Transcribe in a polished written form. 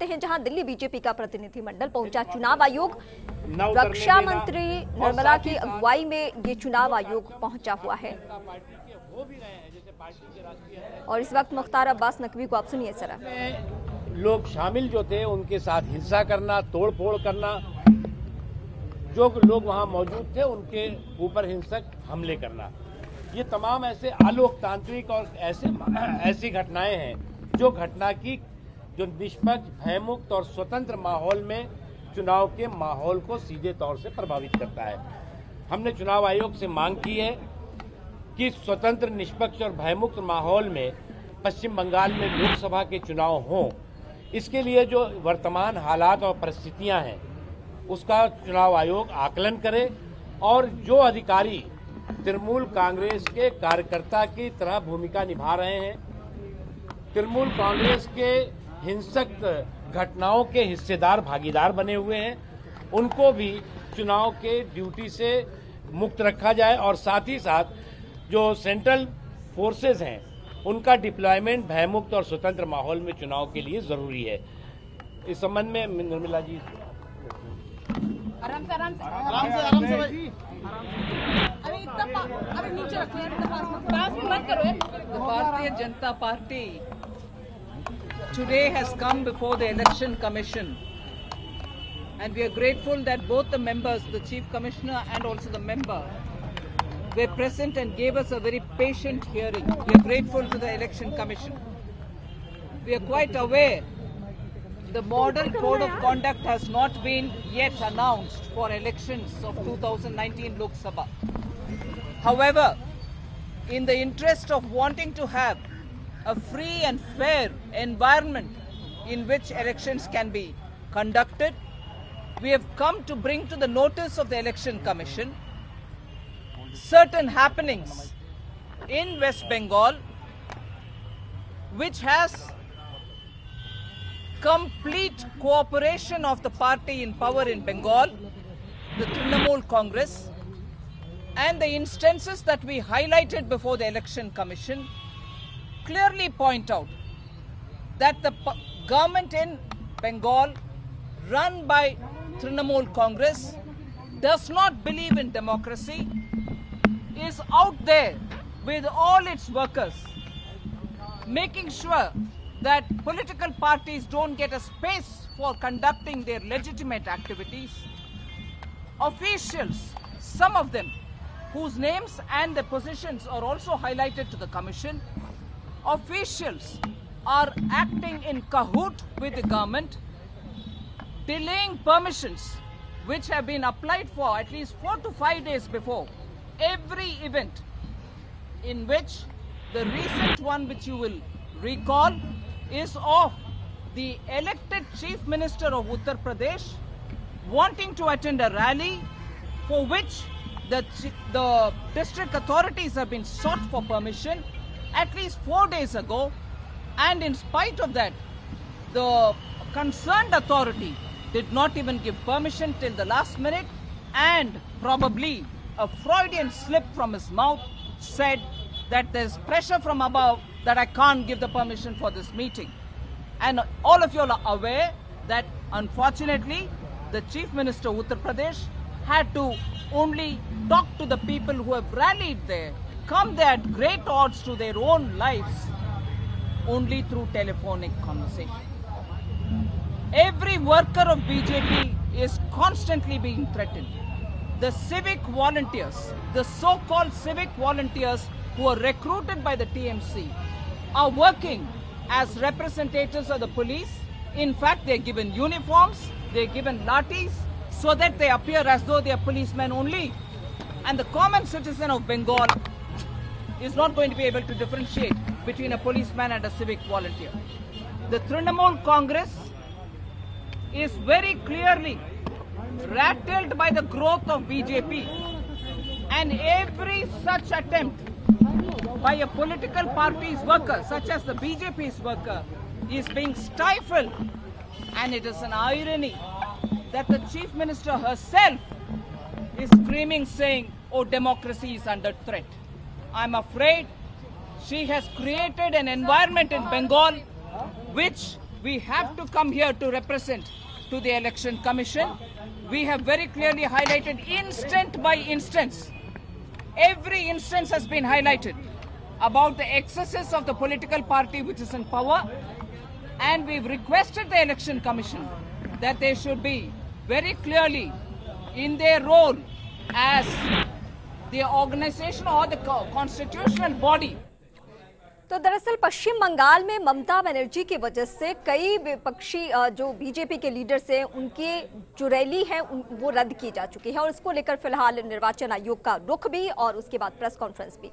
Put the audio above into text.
हैं जहां दिल्ली बीजेपी का प्रतिनिधिमंडल पहुंचा। चुनाव आयोग, रक्षा मंत्री निर्मला की अगुवाई में ये चुनाव आयोग पहुंचा हुआ है। और इस वक्त मुख्तार अब्बास नकवी को आप सुनिए जरा। लोग शामिल जो थे उनके साथ हिंसा करना, तोड़फोड़ करना, जो लोग वहां मौजूद थे उनके ऊपर हिंसक हमले करना, ये तमाम ऐसे अलोकतांत्रिक और ऐसी घटनाएं हैं जो घटना की जो निष्पक्ष, भयमुक्त और स्वतंत्र माहौल में चुनाव के माहौल को सीधे तौर से प्रभावित करता है। हमने चुनाव आयोग से मांग की है कि स्वतंत्र, निष्पक्ष और भयमुक्त माहौल में पश्चिम बंगाल में लोकसभा के चुनाव हों। इसके लिए जो वर्तमान हालात और परिस्थितियां हैं उसका चुनाव आयोग आकलन करे और जो अधिकारी तृणमूल कांग्रेस के कार्यकर्ता की तरह भूमिका निभा रहे हैं, तृणमूल कांग्रेस के हिंसक घटनाओं के हिस्सेदार, भागीदार बने हुए हैं, उनको भी चुनाव के ड्यूटी से मुक्त रखा जाए और साथ ही साथ जो सेंट्रल फोर्सेस हैं उनका डिप्लॉयमेंट भयमुक्त और स्वतंत्र माहौल में चुनाव के लिए जरूरी है। इस संबंध में निर्मला जी आराम से अरे नीचे रखिए, पास में मत करो। Bharatiya Janata party today has come before the Election Commission, and we are grateful that both the members, the Chief Commissioner and also the member, were present and gave us a very patient hearing. We are grateful to the Election Commission. We are quite aware the model code of conduct has not been yet announced for elections of 2019 Lok Sabha. However, in the interest of wanting to have a free and fair environment in which elections can be conducted, we have come to bring to the notice of the Election Commission certain happenings in West Bengal which has complete cooperation of the party in power in Bengal, the Trinamool Congress, and the instances that we highlighted before the Election Commission clearly point out that the government in Bengal run by Trinamool Congress does not believe in democracy, is out there with all its workers, making sure that political parties don't get a space for conducting their legitimate activities. Officials, some of them, whose names and their positions are also highlighted to the Commission, officials are acting in cahoot with the government, delaying permissions which have been applied for at least 4 to 5 days before every event, in which the recent one which you will recall is of the elected Chief Minister of Uttar Pradesh wanting to attend a rally for which the district authorities have been sought for permission at least 4 days ago, and in spite of that, the concerned authority did not even give permission till the last minute, and probably a Freudian slip from his mouth said that there's pressure from above that I can't give the permission for this meeting. And all of you are aware that unfortunately the Chief Minister of Uttar Pradesh had to only talk to the people who have rallied there, come there at great odds to their own lives, only through telephonic conversation. Every worker of BJP is constantly being threatened. The civic volunteers, the so-called civic volunteers who are recruited by the TMC, are working as representatives of the police. In fact, they're given uniforms, they're given lathis, so that they appear as though they are policemen only. And the common citizen of Bengal is not going to be able to differentiate between a policeman and a civic volunteer. The Trinamool Congress is very clearly rattled by the growth of BJP, and every such attempt by a political party's worker, such as the BJP's worker, is being stifled. And it is an irony that the Chief Minister herself is screaming, saying, "Oh, democracy is under threat." I'm afraid she has created an environment in Bengal which we have to come here to represent to the Election Commission. We have very clearly highlighted instant by instance. Every instance has been highlighted about the excesses of the political party which is in power, and we've requested the Election Commission that they should be very clearly in their role as the organization or the constitutional body. तो दरअसल पश्चिम बंगाल में ममता बनर्जी की वजह से कई विपक्षी जो BJP के लीडर्स हैं उनके जो रैली है वो रद्द की जा चुकी है और इसको लेकर फिलहाल निर्वाचन आयोग का रुख भी और उसके बाद प्रेस कॉन्फ्रेंस भी